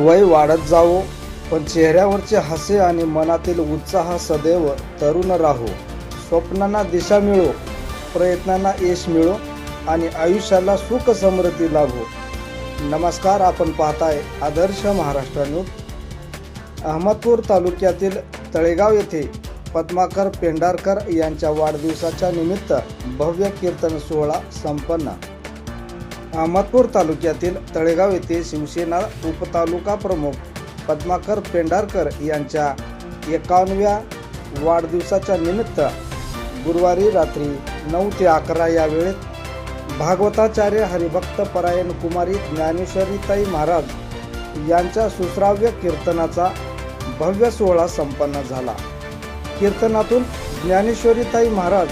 वय वाढत जावो, पण चेहऱ्यावरचे हास्य आणि मनातील उत्साह सदैव तरुण राहो. स्वप्नांना दिशा मिळो, प्रयत्नांना यश मिळो आणि आयुष्याला सुख समृद्धी लाभो. नमस्कार, आपण पाहताय आदर्श महाराष्ट्र न्यूज. अहमदपूर तालुक्यातील तळेगाव येथे पद्माकर पेंढारकर यांच्या वाढदिवसाच्या निमित्त भव्य कीर्तन सोहळा संपन्न. अहमदपूर तालुक्यातील तळेगाव येथे शिवसेना उपतालुका प्रमुख पद्माकर पेंढारकर यांच्या 51व्या वाढदिवसाच्या निमित्त गुरुवारी रात्री 9 ते 11 या वेळेत भागवताचार्य हरिभक्त परायण कुमारी ज्ञानेश्वरीताई महाराज यांच्या सुश्राव्य कीर्तनाचा भव्य सोहळा संपन्न झाला. कीर्तनातून ज्ञानेश्वरीताई महाराज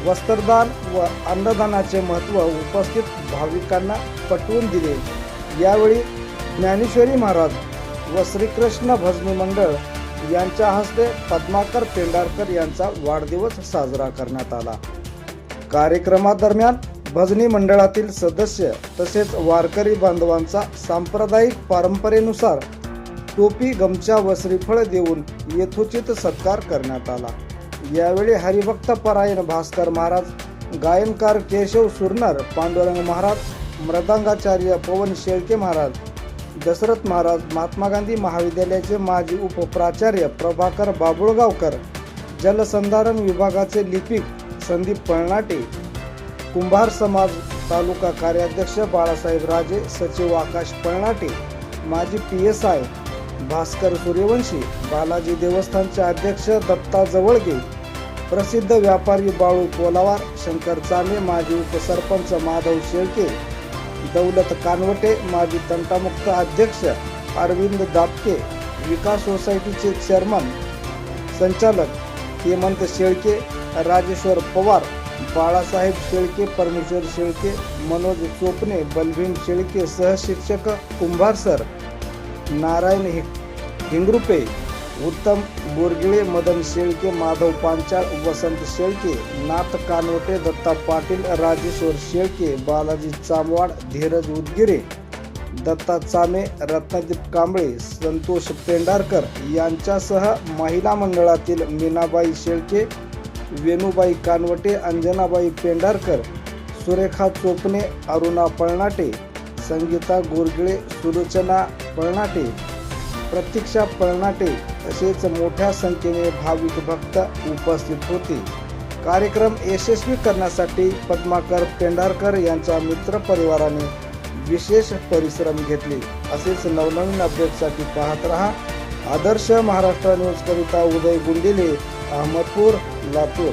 वस्त्रदान व अन्नदानाचे महत्त्व उपस्थित भाविकांना पटवून दिले. यावेळी ज्ञानेश्वरी महाराज व श्रीकृष्ण भजनी मंडळ यांच्या हस्ते पद्माकर पेंढारकर यांचा वाढदिवस साजरा करण्यात आला. कार्यक्रमादरम्यान भजनी मंडळातील सदस्य तसेच वारकरी बांधवांचा सांप्रदायिक परंपरेनुसार टोपी, गमछा व श्रीफळ देऊन यथोचित सत्कार करण्यात आला. यावेळी हरिभक्त परायण भास्कर महाराज, गायनकार केशव सुरनर, पांडुरंग महाराज, मृदंगाचार्य पवन शेळके महाराज, दशरथ महाराज, महात्मा गांधी महाविद्यालयाचे माजी उपप्राचार्य प्रभाकर बाबुळगावकर, जलसंधारण विभागाचे लिपिक संदीप पळनाटे, कुंभार समाज तालुका कार्याध्यक्ष बाळासाहेब राजे, सचिव आकाश पळनाटे, माजी PSI भास्कर सूर्यवंशी, बालाजी देवस्थानचे अध्यक्ष दत्ता जवळगे, प्रसिद्ध व्यापारी बाळू कोलावार, शंकर चामे, माजी उपसरपंच माधव शेळके, दौलत कानवटे, माजी तंटामुक्त अध्यक्ष अरविंद दापके, विकास सोसायटीचे चेअरमन संचालक हेमंत शेळके, राजेश्वर पवार, बाळासाहेब शेळके, परमेश्वर शेळके, मनोज चोपणे, बलभीम शेळके, सहशिक्षक कुंभार सर, नारायण हिंगरुपे, उत्तम बोरगिळे, मदन शेळके, माधव पांचाळ, वसंत शेळके, नाथ कानवटे, दत्ता पाटील, राजेश्वर शेळके, बालाजी चामवाड, धीरज उदगिरे, दत्ता चामे, रत्नदीप कांबळे, संतोष पेंढारकर यांच्यासह महिला मंडळातील मीनाबाई शेळके, वेणुबाई कानवटे, अंजनाबाई पेंढारकर, सुरेखा चोपणे, अरुणा पळनाटे, संगीता गोरगिळे, सुलोचना पळनाटे, प्रतीक्षा पळनाटे तसेच मोठ्या संख्येने भाविक भक्त उपस्थित होते. कार्यक्रम यशस्वी करण्यासाठी पद्माकर पेंढारकर यांच्या मित्र परिवाराने विशेष परिश्रम घेतले. असेच नवनवीन अपडेटसाठी पाहत रहा आदर्श महाराष्ट्र न्यूज करिता उदय गुंडिले, अहमदपूर, लातूर.